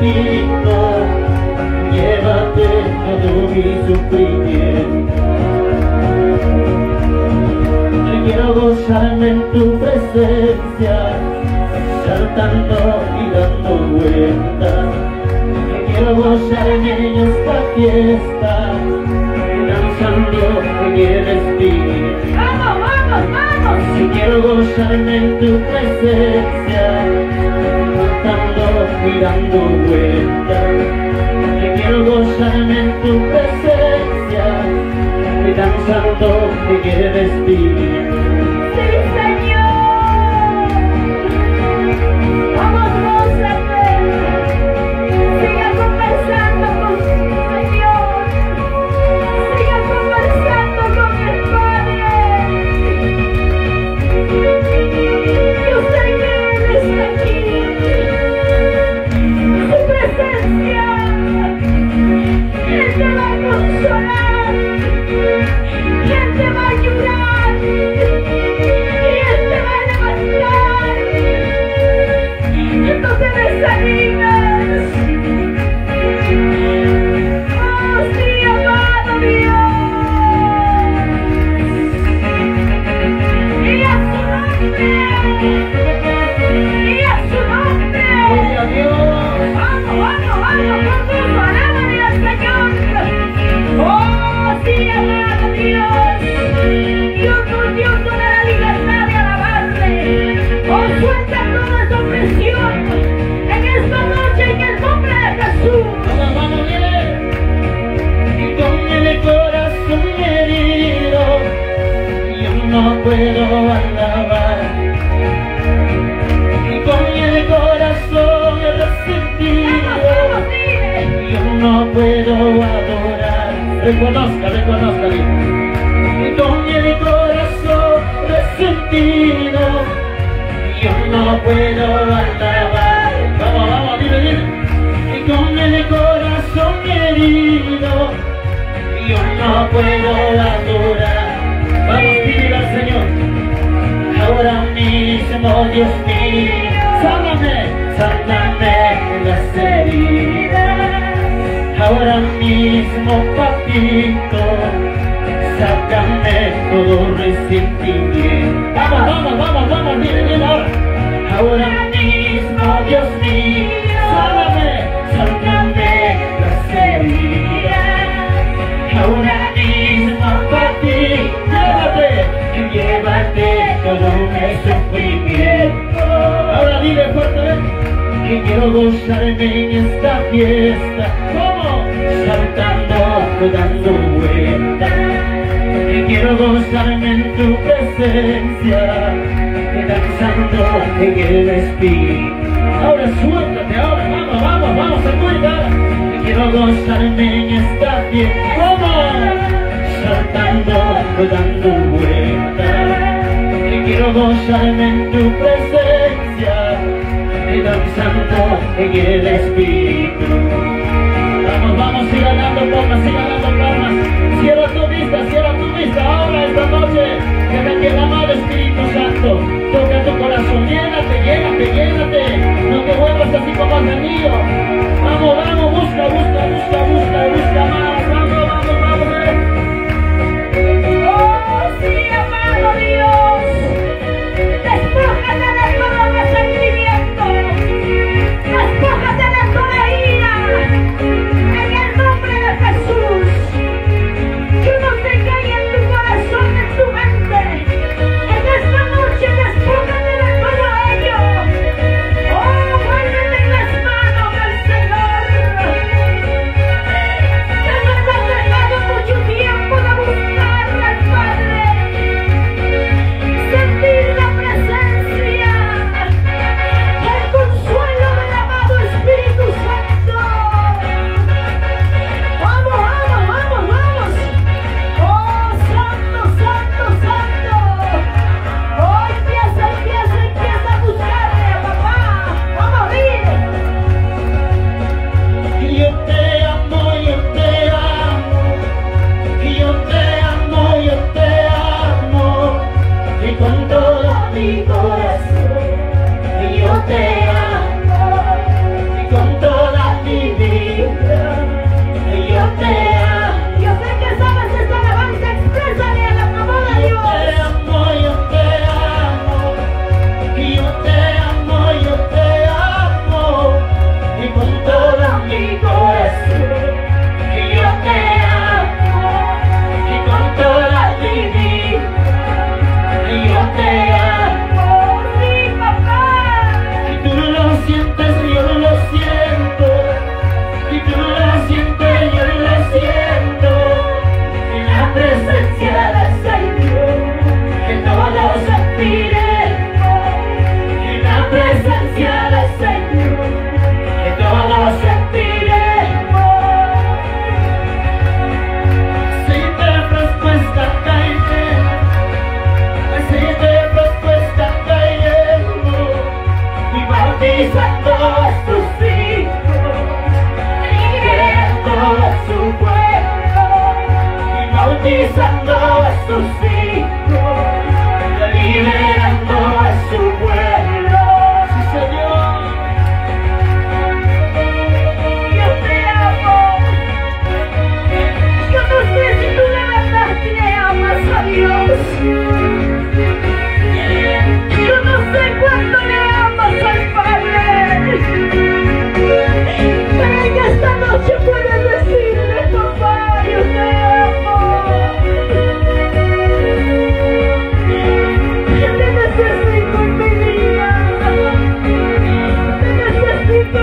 Espíritu, llévate todo mi sufrimiento. Quiero gozarme en tu presencia, saltando y dando vueltas. Quiero gozarme en esta fiesta, danzando en el Espíritu. ¡Vamos, vamos, vamos! Si quiero gozarme en tu presencia, saltando y dando vueltas. Quiero gozarme en tu presencia, danzando en el Espíritu. ¡Sí, Señor! ¡Vamos, gózate! Siga conversando con el Señor. Siga conversando con el Padre. Yo sé que Él está aquí. Su presencia. Él te va a consolar. Y Él te va a ayudar, y Él te va a levantar, que no te desanimes. Oh, sí, amado Dios, y a su nombre, y a su nombre. Gloria a Dios. Vamos, vamos, vamos, con tu alábale al Señor. Oh, sí, amado Dios. Dios nos da la libertad de alabarle. Oh, suelta toda esa opresión en esta noche en el nombre de Jesús. Vamos, vamos, viene. Y con el corazón herido, yo no puedo alabar. Y con el corazón resentido, Vamos, dile. yo no puedo adorar. Reconózcale. Y con el corazón resentido, yo no puedo alabar. Vamos, dile. Y con el corazón herido, yo no puedo adorar. Vamos, pídele al Señor. Ahora mismo, Dios mío, sáname las heridas. Ahora mismo, papito, sácame todo resentimiento. Vamos, dile ahora. Ahora mismo, Dios mío, sáname las heridas. Ahora mismo, papi, llévate todo mi sufrimiento. Ahora dile fuerte, que quiero gozarme en esta fiesta. ¿Cómo? Saltando, dando vueltas. Que quiero gozarme en tu presencia, danzando en el Espíritu. Ahora suéltate, vamos, se cuida. Que quiero gozarme en esta fiesta. ¿Cómo? Saltando, dando vueltas. Que quiero gozarme en tu presencia, danzando en el Espíritu. Vamos, siga dando palmas. Cierra tu vista, ahora esta noche, que me queda mal Espíritu Santo. Toca tu corazón, llénate, no te vuelvas así como has venido. Vamos, busca más, vamos. Oh, sí, amado Dios. Despójate de todo resentimiento. Despójate de toda ira. En el nombre de Jesús. Que no te caiga en tu corazón, en tu mente. En esta noche despójate de todo ello. Oh, vuélvete en las manos del Señor.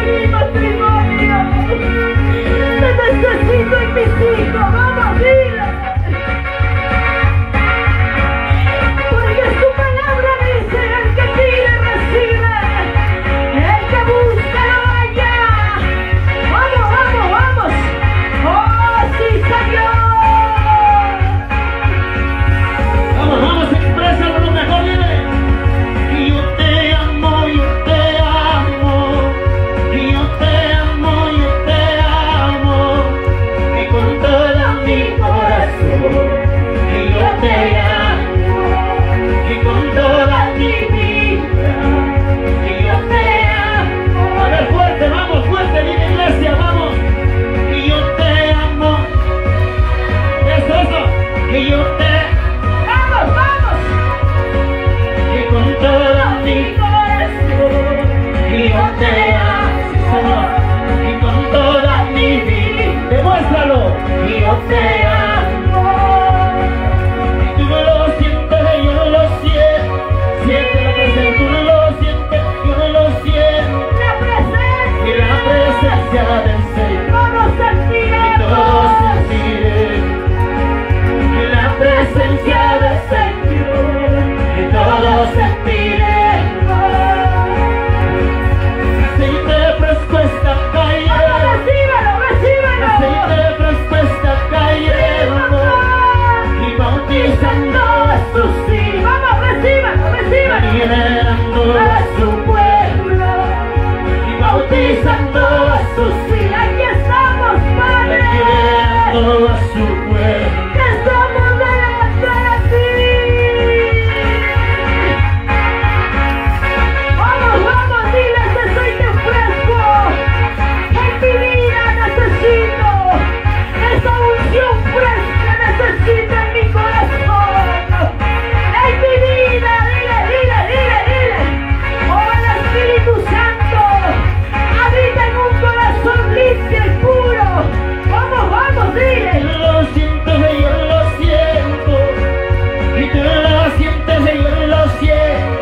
mi matrimonio. Te necesito en mis hijos. Vamos, dile. Porque su palabra dice: el que pide recibe, el que busca lo halla. Vamos, vamos, vamos. Oh, sí, Señor. Vamos, vamos, exprésalo lo mejor, dile. Y yo te amo, yo te amo. Y yo te amo, yo te amo. Y con todo mi corazón. Y yo te amo. Y con toda mi vida. Y yo te amo. A ver, fuerte, vamos, fuerte, dile, iglesia, vamos. Y yo te amo. Eso. Y yo te Vamos, vamos. y con toda mi corazón, y yo te amo, Señor, y con toda mi vida, demuéstralo, y yo te amo, y tú no lo sientes, yo no lo siento, siente la presencia, tú no lo sientes, yo no lo siento, La presencia. y la presencia del Señor, Todos y sentiremos. todos sentiremos, y la presencia del Señor, y todos sentiremos. Aceite fresco está Vamos, cayendo, recíbelo, recíbelo. aceite fresco está cayendo, y bautizando a sus hijos, Vamos, recíbelo, recíbelo. liberando a su pueblo, y bautizando a sus hijos, Aquí estamos, Padre. liberando a su pueblo. Que somos delante de ti. Vamos, vamos, dile ese aceite fresco. En mi vida necesito esa unción fresca, necesito en mi corazón. En mi vida, dile. Oh, el Espíritu Santo habita en un corazón limpio y puro. Vamos, dile. Tú lo sientes y yo lo siento, y tú lo sientes y yo lo siento,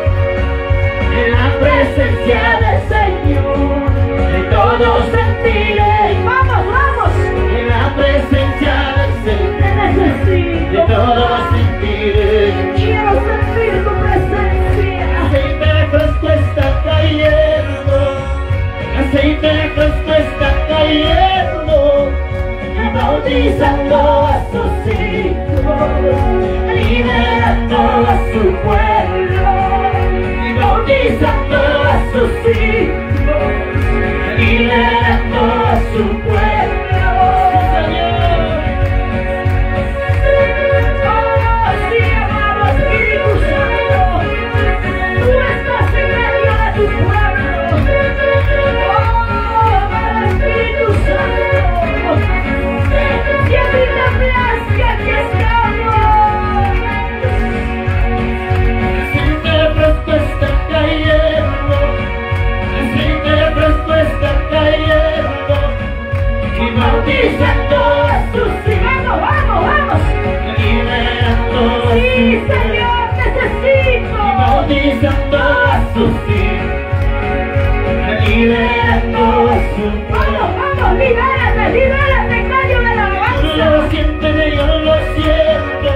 en la presencia del Señor, de todos sentiré, Vamos. en la presencia del Señor, Te de necesito. todos sentiré. Quiero sentir tu presencia. Aceite fresco está cayendo, aceite fresco está cayendo, y bautizando a sus hijos, liberando a su pueblo, y bautizando a sus hijos, liberando a su pueblo. Señor. Oh, sí, amado Espíritu Santo. Tú estás en medio de tu pueblo. Oh, amado Espíritu Santo. Que a ti te plazca, aquí estamos. Aceite fresco está cayendo, aceite fresco está cayendo, y bautizando a sus hijos, Vamos. liberando a Sí, su pueblo, Señor, y necesito. bautizando a sus hijos, liberando a su pueblo. Vamos, libérate en medio de la Tú alabanza. lo sientes y yo lo siento,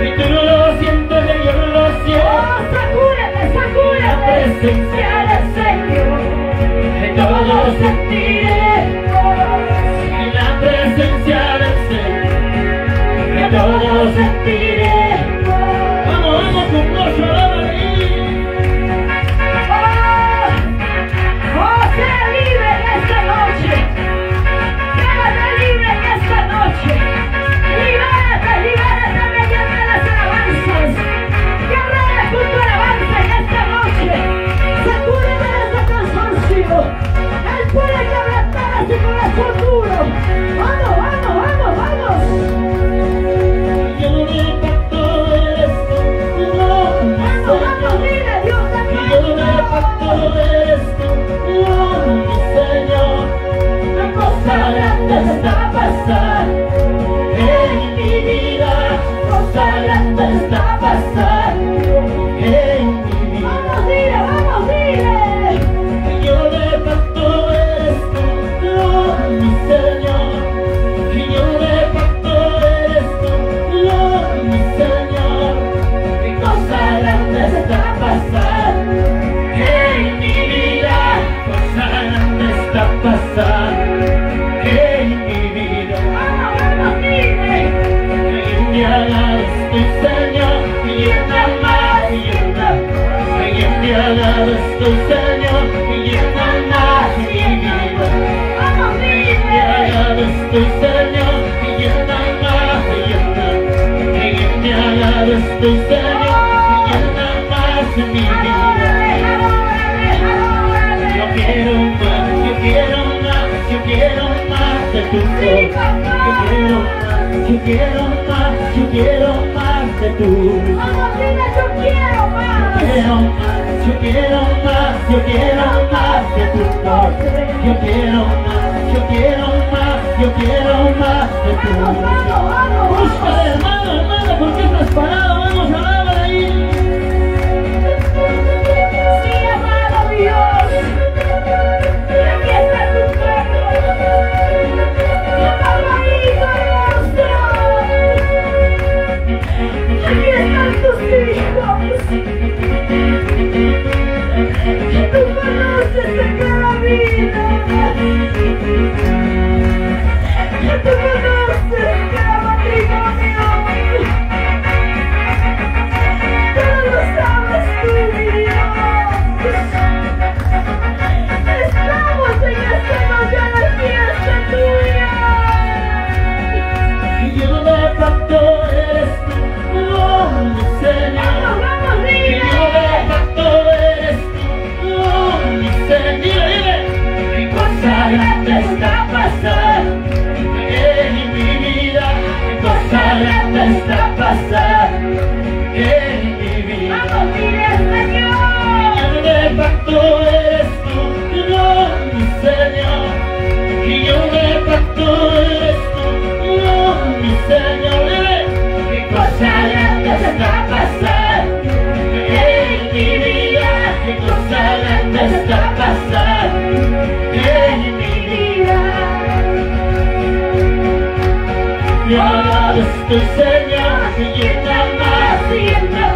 y tú lo sientes y yo lo siento. Oh, sacúdete. La presencia del Señor, de todos sentiremos, y la presencia del Señor, de todos sentiremos. Vamos, con gozo, alábale ahí. Oh, sea libre en esta noche. Quédate libre en esta noche. Libérate mediante las alabanzas. Que arregle con tu alabanza en esta noche. Sacúdete de ese cansancio. Él puede quebrantar ese corazón duro. Vamos. Yo no canto esto, no, está pasando en mi vida. Me hagas tu Señor, llena más, llena. Me hagas tu Señor, llena más mi vida. Me hagas tu Señor, llena más, llena. Me hagas tu Señor, llena más mi vida. Yo quiero más, yo quiero más, yo quiero más de tu voz. Yo quiero más, yo quiero más de tu voz. Yo quiero más, yo quiero más, yo quiero más de tu voz. Yo quiero más, yo quiero más, yo quiero más de tu voz. Búscale, hermano, hermano, ¿por qué estás parado? Vamos a hablar ahí. Sí, amado Dios. Aquí está tu pueblo. Papadito hermoso. Aquí están tus hijos. Tú conoces de cada vida. Tú conoces cada matrimonio. Todo lo sabes tú, mi Dios. Estamos en esta noche de fiesta tuya. Y yo de pacto eres tú, oh mi Señor. Vamos, Y dile. yo de pacto eres tú, oh mi Señor. Dile, qué cosa grande está pasando en mi vida. Qué cosa grande está pasando en mi vida. Vamos, dile, Señor. Y yo de pacto eres tú, oh mi Señor. Y yo de pacto eres tú, oh mi Señor. Dile, qué cosa grande está pasando en mi vida. Qué cosa grande está pasando en mi vida. Me hagas tu Señor, llena más, llena.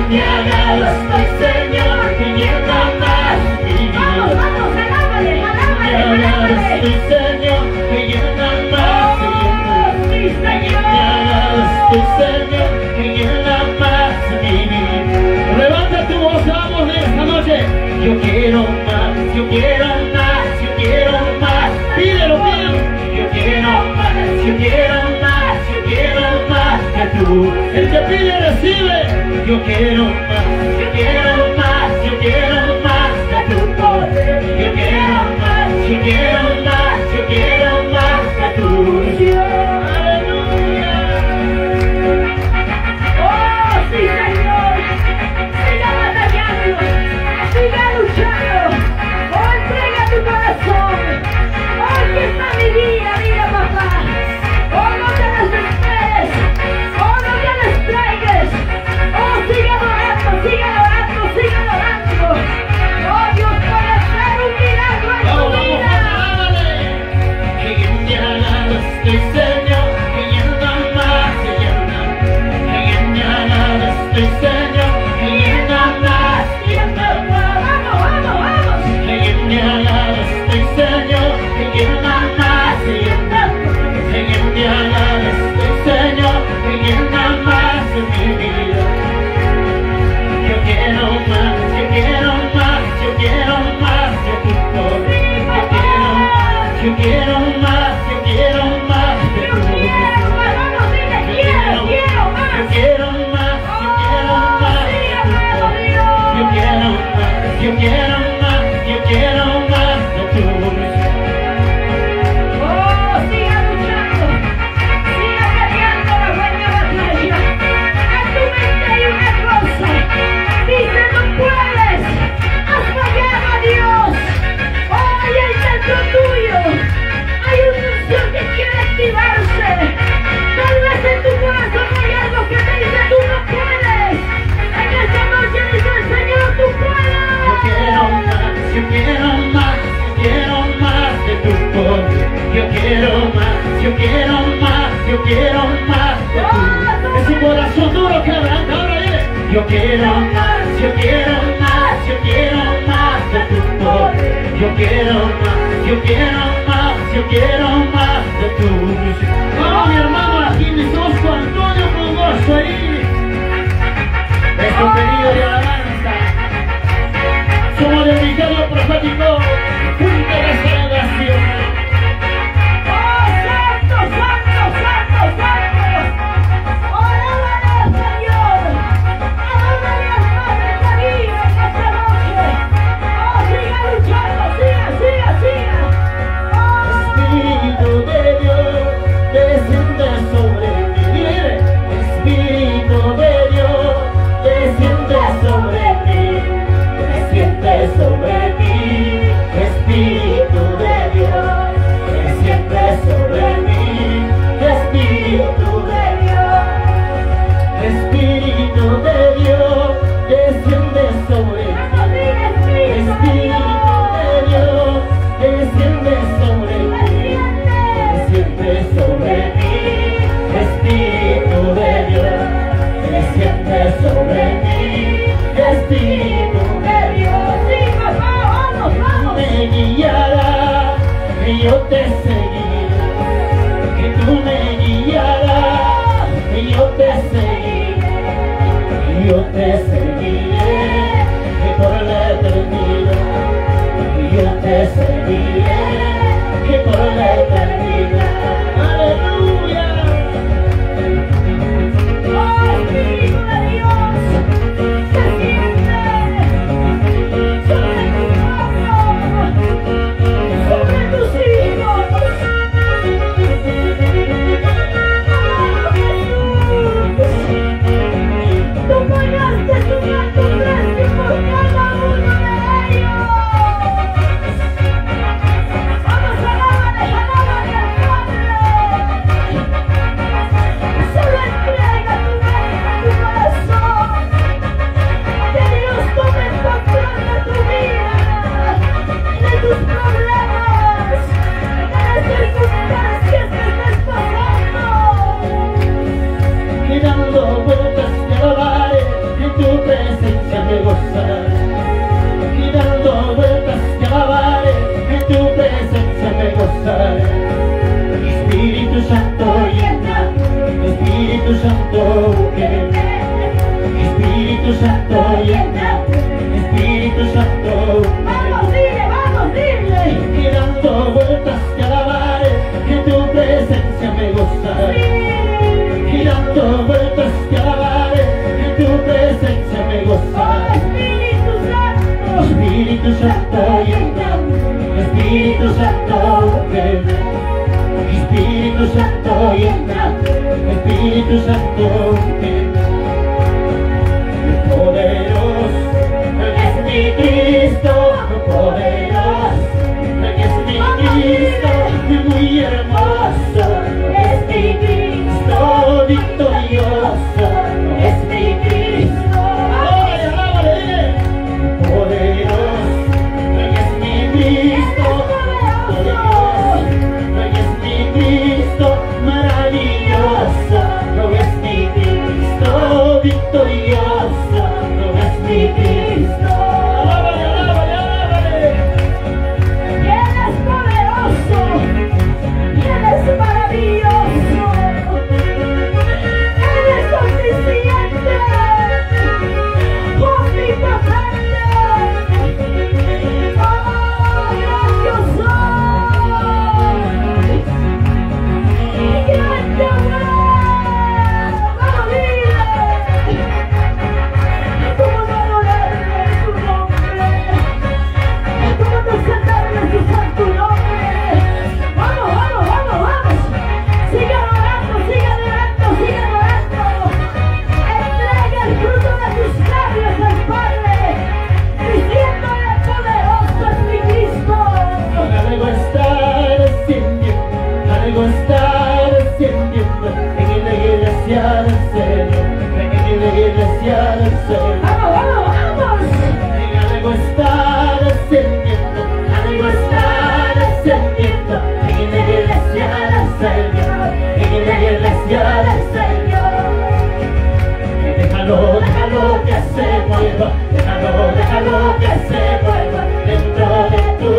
Me hagas tu Señor, llena más mi vida. Vamos, alábale, Me hagas tu alábale. Señor, llena más, llena. Sí, Señor. Me hagas tu Señor, llena más mi vida. Levanta tu voz, vamos en esta noche. Yo quiero más, yo quiero más, yo quiero más. Pídelo, pídelo. Yo quiero más, yo quiero más, yo quiero más que tú. El que pide recibe. Yo quiero más, yo quiero más, yo quiero más de tu poder. Yo quiero más, yo quiero más, yo quiero más de tu unción. Aleluya. Oh, sí, Señor. Siga batallando. Siga luchando. Oh, entrega tu corazón. Oh, aquí está mi vida, mira, papá. Oh, no te desesperes. Oh, no te distraigas. Oh, sigue adorando, sigue adorando, sigue adorando. Oh, Dios puede hacer un milagro en tu Vamos, vida. ándale. Que llenaras tu Señor, que llena más, que llena. Que llenaras tu Señor, que llena más, llena. Vamos, vamos, vamos. Que llenaras tu Señor, que llena más, llena. Que llenaras tu Señor, que llena más mi vida. Yo quiero más, yo quiero más, yo quiero más de tu poder. Yo quiero más, yo quiero más de Yo tu quiero poder. más, vamos, dile, quiero más. Yo quiero más, yo quiero más de tu poder. Yo quiero más, yo quiero más, yo quiero más de tu poder. Oh, siga luchando, siga peleando la buena batalla. En tu mente hay una cosa, dice no puedes, has fallado a Dios. Oh, hay el dentro tuyo, hay una unción que quiere activarse. Tal vez en tu corazón hay algo que te dice tú no puedes. En esta noche dice el Señor tú puedes. Yo quiero más, yo quiero más, yo quiero más de tu poder. Yo quiero más, yo quiero más, yo quiero más de tu. Es un corazón duro que abraza, ahora dile. Yo quiero más, yo quiero más, yo quiero más de tu poder. Yo quiero más, yo quiero más, yo quiero más de tu luz. Oh, mi hermano Aquiles Osco Antonio con gozo ahí. Es un pedido de alabanza. Somos del Ministerio Profético Junta de Salvación. ¡Oh, santo, santo, santo, santo! ¡Alábale al Señor! ¡Alábale al Padre que vive en esta noche! ¡Oh, siga luchando, siga, siga, siga! Espíritu de Dios, desciende sobre mí. Espíritu de Dios, desciende sobre mí. Desciende sobre mí. Espíritu de Dios, desciende sobre mí. Espíritu de Dios. Espíritu de Dios, desciende sobre mí. ¡Vamos, dile, Espíritu de Dios! Espíritu de Dios, desciende sobre mí. Desciende sobre mí. Espíritu de Dios, desciende sobre mí. Espíritu de Dios, ¡Sí, papá! ¡Vamos, vamos! me guiarás, que yo te seguiré, que tú me guiarás, que yo te seguiré, que yo te seguiré, que por la eternidad, que yo te seguiré, que por la eternidad. Aleluya. ¡Oh, Espíritu de Dios! ¡Desciende sobre tu pueblo! ¡Sobre tus hijos! ¡Oh, Jesús! ¡Tú pagaste tu santo precio por cada uno de ellos! ¡Vamos, alábale, alábale al Padre! Solo entrega tu mente, tu corazón. Que Dios tome el control de tu vida, de tus problemas, de las circunstancias que estés pasando. Y dando vueltas te alabaré, en tu presencia me gozaré. Y dando vueltas te alabaré, en tu presencia me gozaré. Espíritu Santo llena, Espíritu Santo llena, Espíritu Santo llena, Espíritu Santo Vamos, dile, vamos, dile. y dando vueltas te alabaré, en tu presencia me gozaré. Y dando vueltas te alabaré, en tu presencia me Oh, gozaré. Espíritu Santo. Espíritu Santo llena, Espíritu Santo llena, Espíritu Santo llena, Espíritu Santo llena. El poderoso, Él es mi Cristo, el poderoso, Él es mi Cristo, muy hermoso, es mi Cristo victorioso, es mi Cristo. ¡Alábale, alábale! El poderoso, Él es mi Cristo, poderoso, Él es mi Cristo, maravilloso, no es mi Cristo victorioso, no es mi Cristo. ¡Alábale, alábale, alábale! Y Él es poderoso, y Él es maravilloso, Él es omnisciente, omnipotente, oh, gran yo soy, y gran Yahweh. Vamos, dile, ¿cómo no adorarle su nombre? ¿Cómo no exaltarle su santo nombre? Vamos, vamos, vamos, vamos. Sigue adorando, sigue adorando, sigue adorando. Entrega el fruto de tus labios al Padre, diciéndole poderoso es mi Cristo. Algo está descendiendo, algo está descendiendo en la iglesia del Señor, en la iglesia del Señor. Vamos, vamos, vamos. Algo está descendiendo, algo está descendiendo en la iglesia del Señor, en la iglesia del Señor. Déjalo, déjalo que se mueva, déjalo, déjalo que se mueva dentro de tu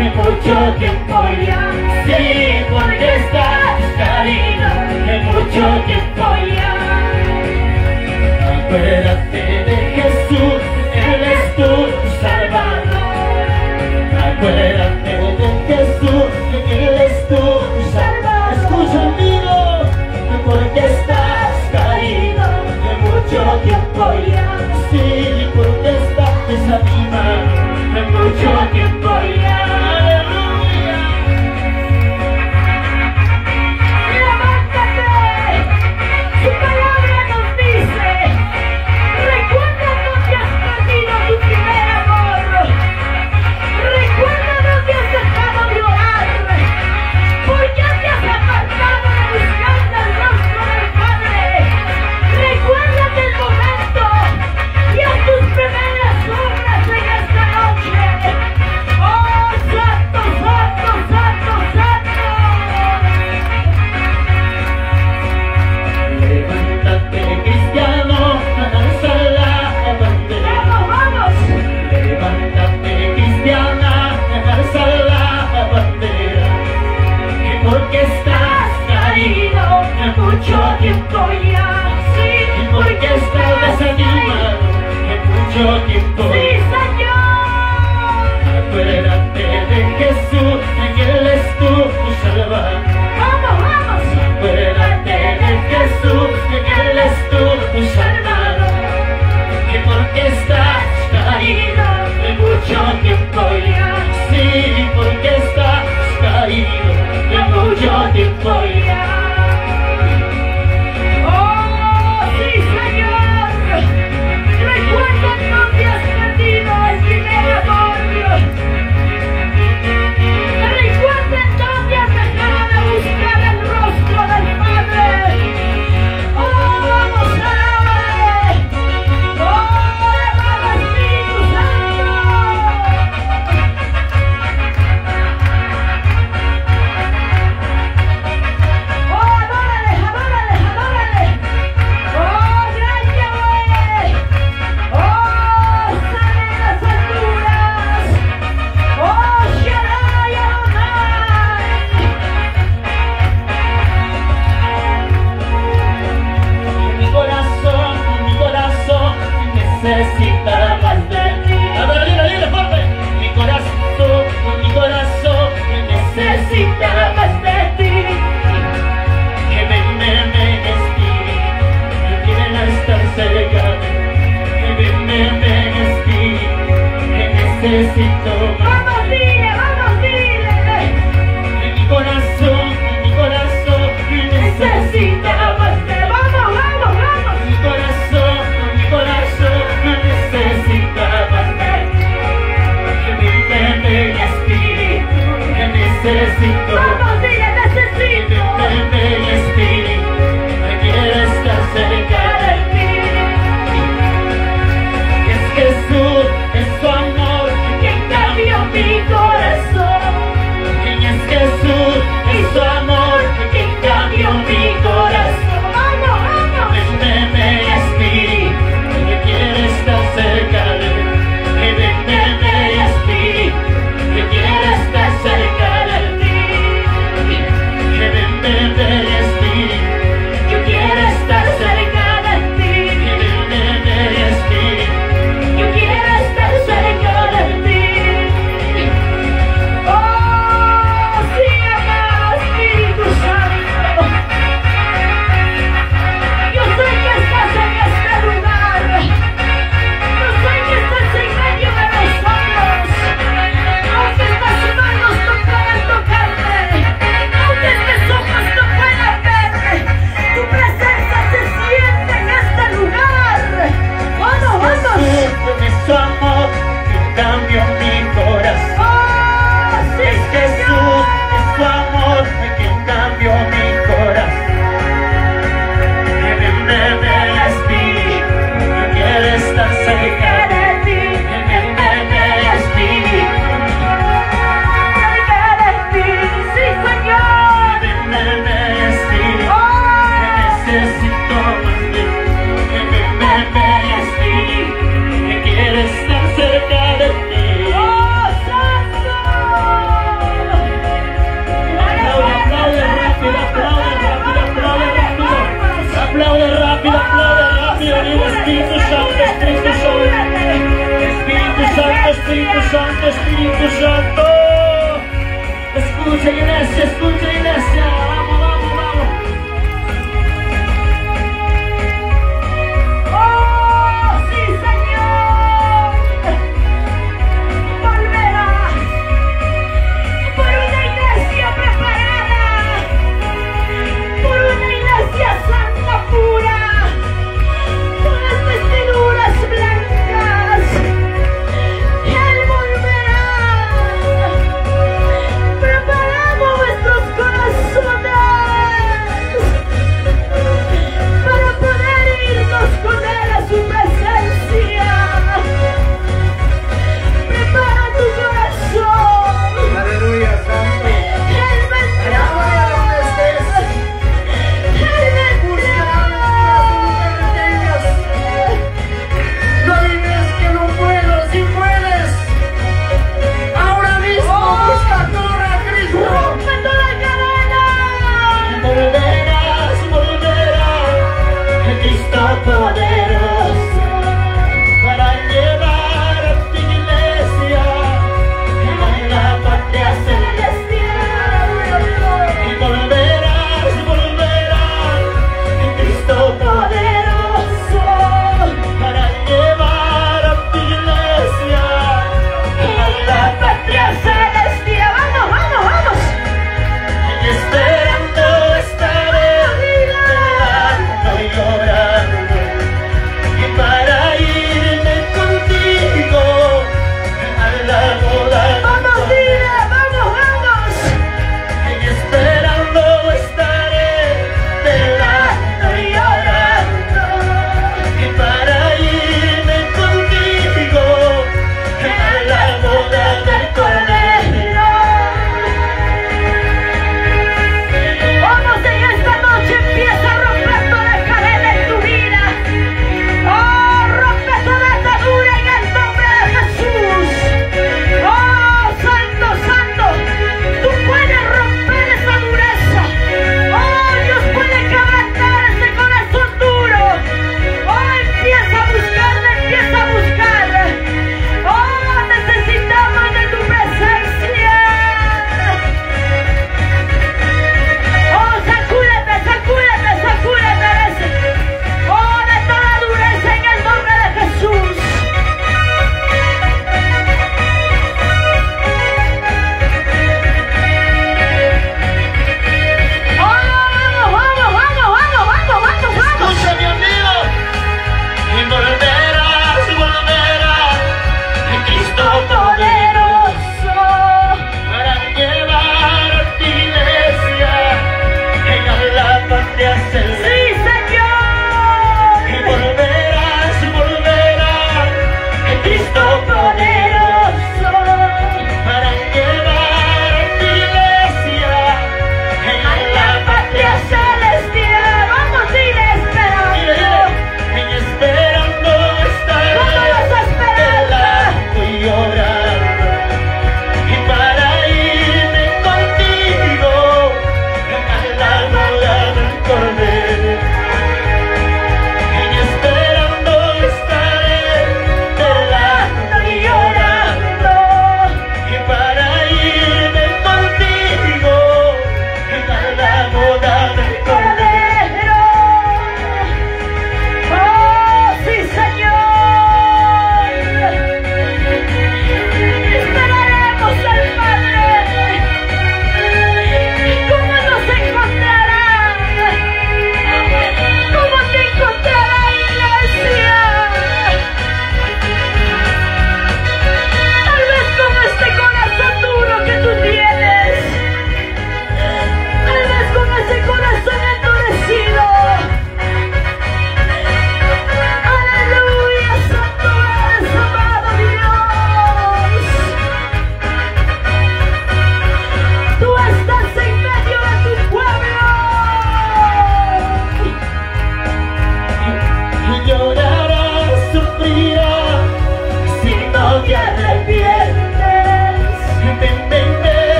en mucho tiempo ya. Sí, porque estás caído en mucho tiempo ya. Acuérdate de Jesús, Él es tu Salvador. Acuérdate de Jesús, Él es tu Salvador. Escucha amigo, porque estás caído en mucho tiempo ya. Sí, porque estás desanimado en mucho tiempo ya. Aleluya. Levántate. Su palabra nos dice: recuerda dónde has perdido tu primer amor. Recuerda dónde has dejado de orar. ¿Por qué te has apartado de buscar el rostro del Padre? Recuérdate el momento y haz tus primeras obras en esta noche. ¡Oh, santo, santo, santo, santo! Levántate, cristiano, alza la bandera. ¡Vamos, vamos! Levántate, cristiana, alza la bandera. Que porque estás caído en mucho tiempo ya. Sí, Y porque estás desanimado en mucho tiempo ¡sí, ya. Señor! Acuérdate de Jesús, que Él es tu Salvador. ¡Vamos, vamos! Acuérdate de Jesús, que Él es tu Salvador. Que porque estás caído en mucho tiempo ya. Sí, porque estás caído en mucho tiempo ya. ¡Oh, sí, Señor! Recuerda dónde has perdido el primer amor. Recuerda dónde has dejado de buscar el rostro del Padre. ¡Oh, vamos, alábale! ¡Oh, amado Espíritu Santo! ¡Oh, adórale, adórale, adórale! ¡Oh, gran Yahweh! ¡Oh, sale de las alturas! ¡Oh, Shaddai Adonai! Mi corazón necesita más de ti. A ver, dile fuerte. Mi corazón necesita más de ti. Que me espíritu, yo quiero estar cerca de ti. Que me espíritu, que necesito más. ¡Vamos, dile, vamos, dile! Mi corazón necesita más de ti. ¡Vamos, vamos, vamos! Mi corazón necesita más de ti. Que me espíritu, que necesito. ¡Vamos, dile, necesito! Que me espíritu, que quiero estar cerca de ti. Es Jesús, es su amor, que cambió mi corazón. Es Jesús, es su amor, que cambió mi corazón. ¡Vamos, vamos! Véndeme espíritu, que quiero estar cerca de ti. Véndeme espíritu, que quiero estar cerca de ti.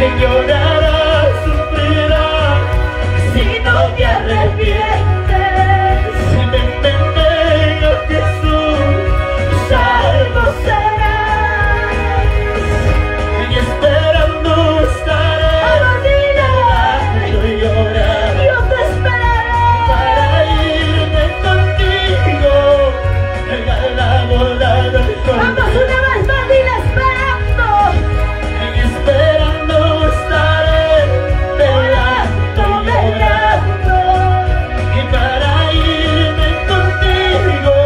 que llorarás, sufrirás, si no te arrepientes. Ven, ven, ven a Jesús, salvo serás, y esperando estaré, llorando y llorando. Yo te esperaré Para irme contigo a la boda del Vamos Cordero. una vez más, dile esperando. Esperando estaré, velando y llorando. Y para irme contigo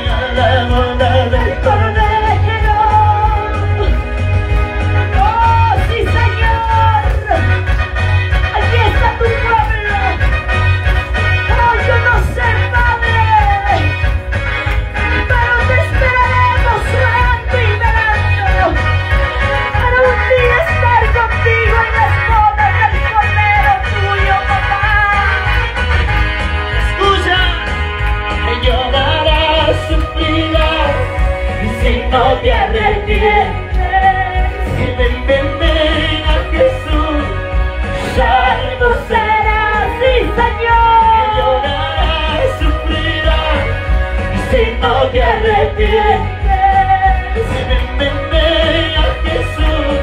a la boda del Cordero. Oh, sí, Señor. Aquí está tu pueblo. Oh, yo no sé, Padre, pero te esperaremos orando y velando para un día estar contigo en las bodas del Cordero tuyo, papá. Escucha, que llorarás, sufrirás, y si no te arrepientes. Ven, ven, ven a Jesús, salvo serás, Sí, que Señor. llorarás, sufrirás, y si no te arrepientes. Ven, ven, ven a Jesús,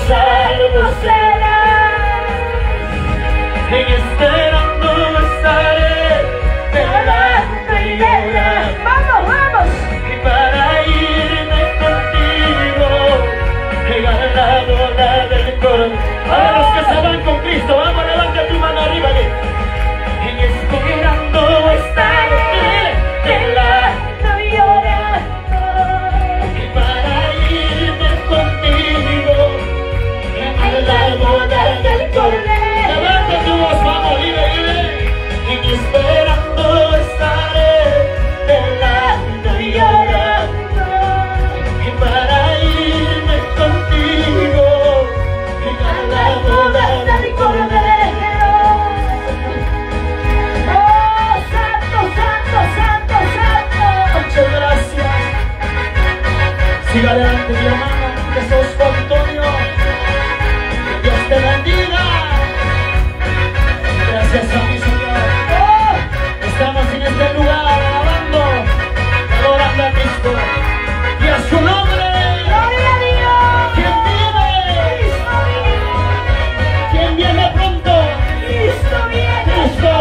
salvo serás, esperando estaré, velando y llorando. Vamos, vamos. Y para irme contigo, llegar a la boda del Cordero. Ahora los que se van con Cristo, vamos, levanta tu mano arriba. Y esperando estaré, velando y llorando. Y para irme contigo, llegar a la boda del Cordero. Levanta tu voz, vamos, dile, dile. Y esperando estaré, velando y llorando. Y para irme contigo, a la boda del Cordero. Oh, santo, santo, santo, santo. Muchas gracias. Siga adelante, mi hermano, Jesús Antonio. Que Dios te bendiga. Gracias a mi Señor. Oh, Estamos en este lugar alabando, adorando a Cristo y a su nombre. gloria a Dios. ¿Quién vive? Cristo vive. ¿Quién viene pronto? Cristo viene. Cristo.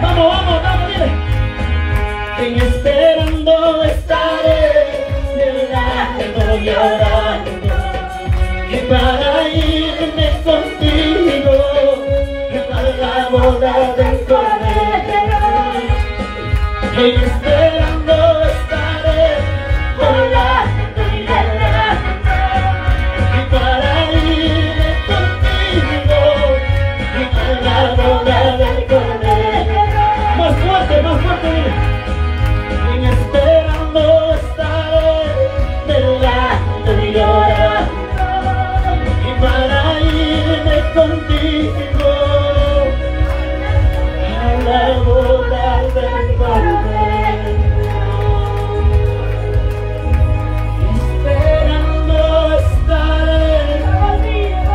Vamos, vamos, vamos, dile. En esperando estaré, velando y llorando. Y para irme contigo, a la boda del Cordero. En esperando estaré, volando y volando. Y para irme contigo, a la boda del Cordero. Más fuerte, dile. En esperando estaré, velando y llorando. Y para irme contigo a la boda del Cordero. Esperando estaré,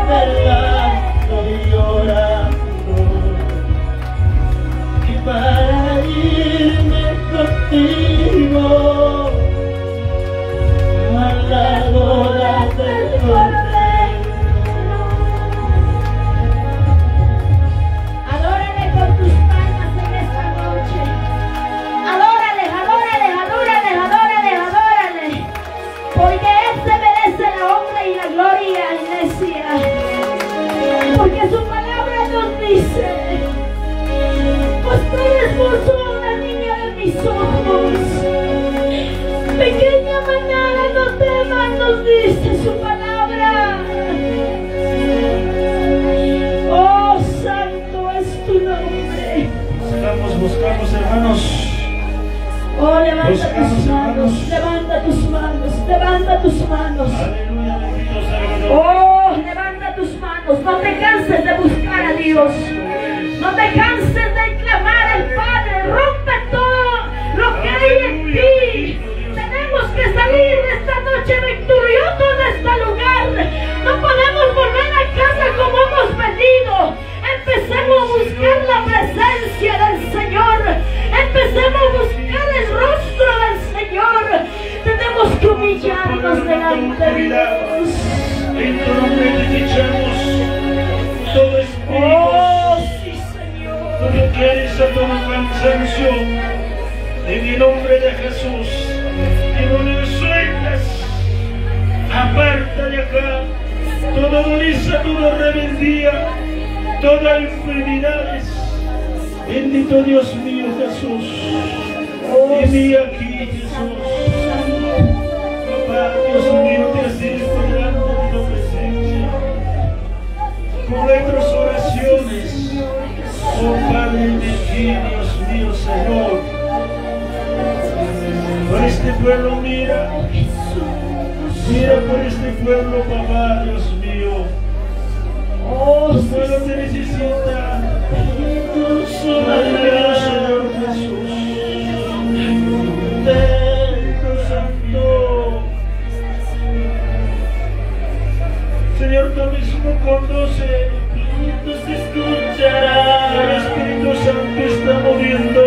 velando y llorando. Y para irme contigo a la boda del Cordero. Adórale con tus palmas en esta noche. Adórale, adórale, adórale, adórale, adórale. Porque Él se merece la honra y la gloria, iglesia. Porque su palabra nos dice: pues tú eres hermoso, la niña de mis ojos. Pequeña manada, no temas, nos dice su palabra. Oh, santo es tu nombre. Buscamos, hermanos. Oh, levanta Buscamos, tus manos, hermanos. levanta tus manos, levanta tus manos. Aleluya, bendito sea el Señor. Oh, levanta tus manos, no te canses de buscar a Dios. No te canses de clamar al Padre, rompe todo lo que hay en ti. Tenemos que salir de esta noche victoriosos de este lugar. No podemos ponemos delante de Dios. En tu nombre te echamos todo espíritu, Oh, sí, Señor. todo quieres a todo cansancio. En el nombre de Jesús, demonio, sueltas, aparta de acá toda dureza, toda rebeldía, toda enfermedades. Bendito Dios mío, Jesús. Vení aquí, Jesús. Papá, Dios mío, te asisto delante de tu presencia. Con nuestras oraciones, oh Padre de ti, Dios mío, Señor. Por este pueblo mira por este pueblo, papá, Dios mío. Oh, Tu pueblo te necesita. Ayúdanos, Señor Jesús. Espíritu Santo. Señor, tú mismo conduce. Tú se escuchará. El Espíritu Santo está moviendo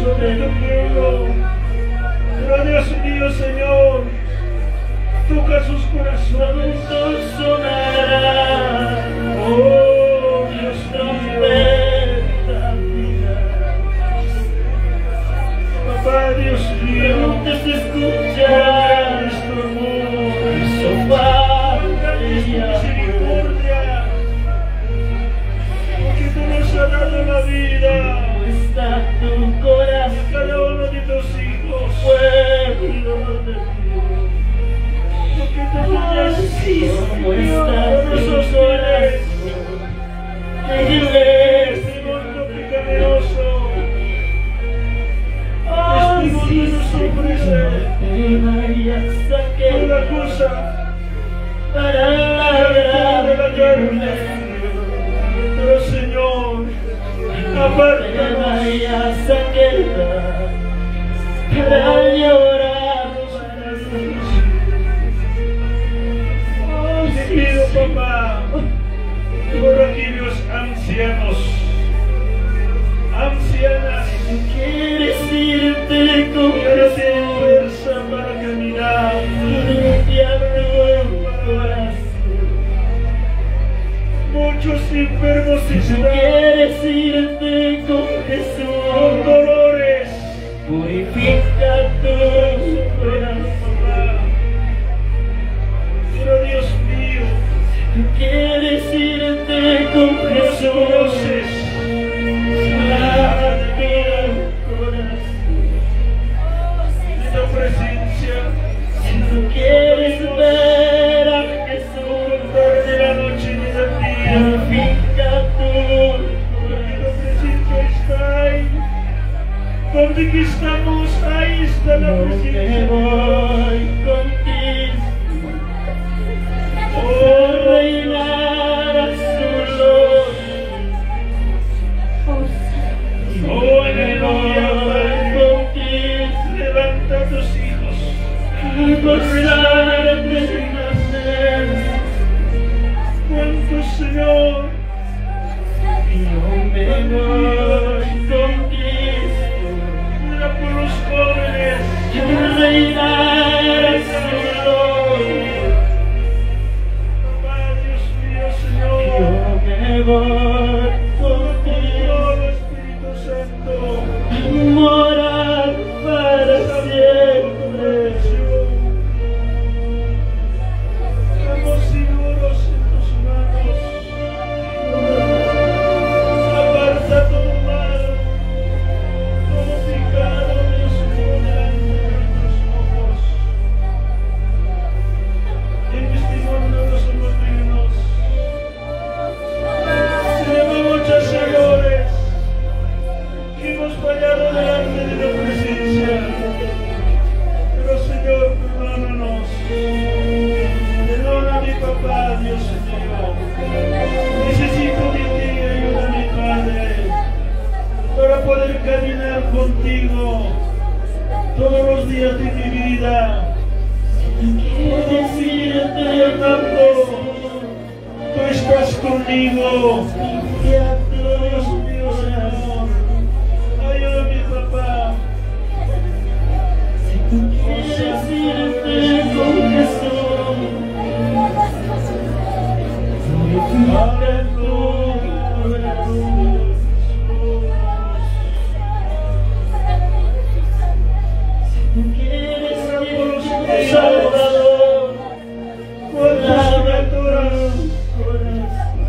sobre tu pueblo. Pero Dios mío, Señor, toca sus corazones. Sonará. Oh, Dios mío. Papá, Dios mío, te escucha nuestro amor. Misericordia. Porque tú nos has dado la vida. Está tu corazón. Cada uno de tus hijos. Pueblo de Dios. Porque tú nos está tu corazón. Este mundo pecaminoso. Este mundo nos ofrece una cosa para la carne. Pero Señor, apártanos para llorar. Te pido, papá, por aquellos ancianos, ancianas, quieres irte con fuerza para caminar, limpiar tu corazón. Muchos enfermos están, quieres irte con Jesús, con dolores, purifica tu corazón. Pero Dios mío, tú quieres irte con Jesús, de tu presencia. Si tú quieres ver a Jesús de la noche y del día, purifica tu presencia está ahí. Donde que estamos, ahí está la presencia. Voy contigo. Oh, reinar a su luz. Oh, aleluya, Padre. Levanta a tus hijos. Gozar de nacer. ¿Cuántos, Señor? Yo me voy contigo. Mira por los jóvenes. Reinar a su luz. Me voy contigo, Espíritu Santo, morar para siempre. Estamos seguros en tus manos. Aparta todo mal, todo pecado, Dios mío, delante de tus ojos. En este mundo no somos dignos. Tenemos muchos errores que hemos fallado delante de tu presencia. Pero Señor, perdónanos. Perdona a mi papá, Dios mío. Necesito de ti, ayúdame, Padre, para poder caminar contigo todos los días de mi vida. Quiero decirte, Fernando, tú estás conmigo. Dios mío, Señor. Ayúdame, papá. Si tú quieres Jesús, purifica tu corazón. Si tú quieres ser mi Salvador, ¿Cuántos criaturas,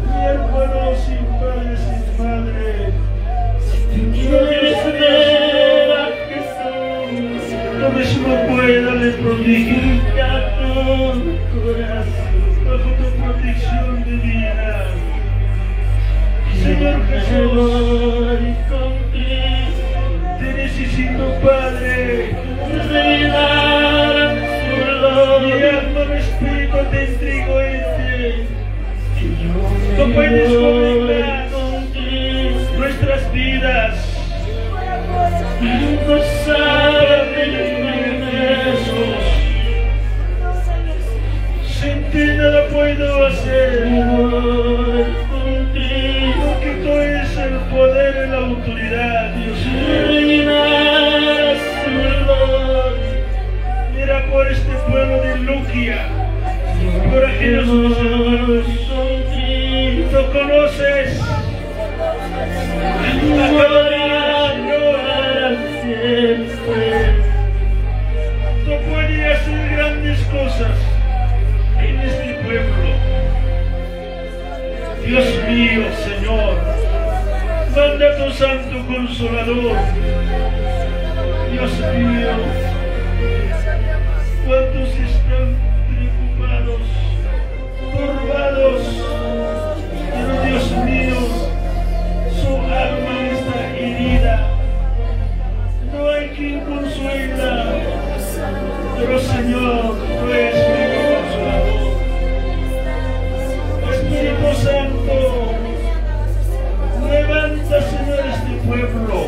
mi hermano sin padre, sin madre? quieres ver a Jesús, Lo mismo pueda le purifica tu corazón. bajo tu protección divina. Señor Jesús, Voy contigo, te necesito, Padre. revelar su Mi gloria. alma, mi espíritu te entrego en ti. Yo Tú puedes voy gobernar contigo, nuestras vidas. gozar de Jesús, sin ti nada puedo hacer. voy contigo, Porque tú eres el poder y la autoridad, Dios mío. revelar su gloria. Mira por este pueblo de Luquia, por aquellos mis hermanos. Tú conoces la gloria, tú puedes hacer grandes cosas en este pueblo. Dios mío, Señor, manda tu Santo Consolador. Dios mío, ¿cuántos están preocupados, turbados? Pero Dios mío, su alma está herida. No hay quien consuela. Pero Señor, tú eres mi consolador. Espíritu Santo, levanta, Señor, este pueblo.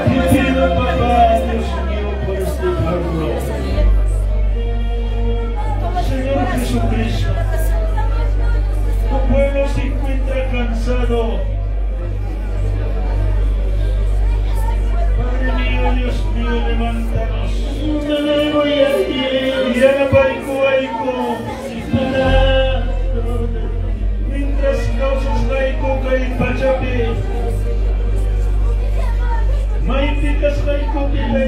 Te pido, papá, Dios mío, por este pueblo. Señor Jesucristo, tu pueblo se encuentra cansado. Padre mío, Dios mío, levántanos. Diana Parico, mientras causas Laiko Kai Pachape, Maiticas Laiko Kai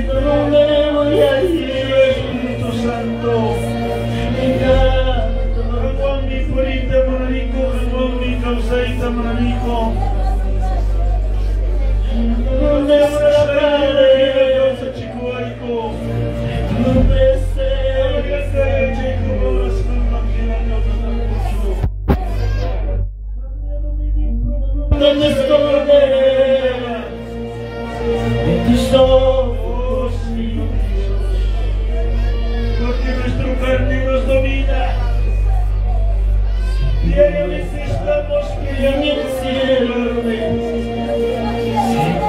Espíritu Santo, Hagwan mi Purita Mananico, Hagwan mi Causaita Mananico, donde ahora la cara y la causa Chicoaico, donde esconderé de tus ojos, porque nuestro carne nos domina. Diariamente estamos en pidiendo el cielo.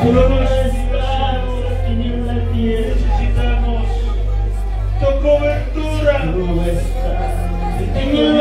tú No nos estás aquí en la tierra, necesitamos tu cobertura. tú estás en el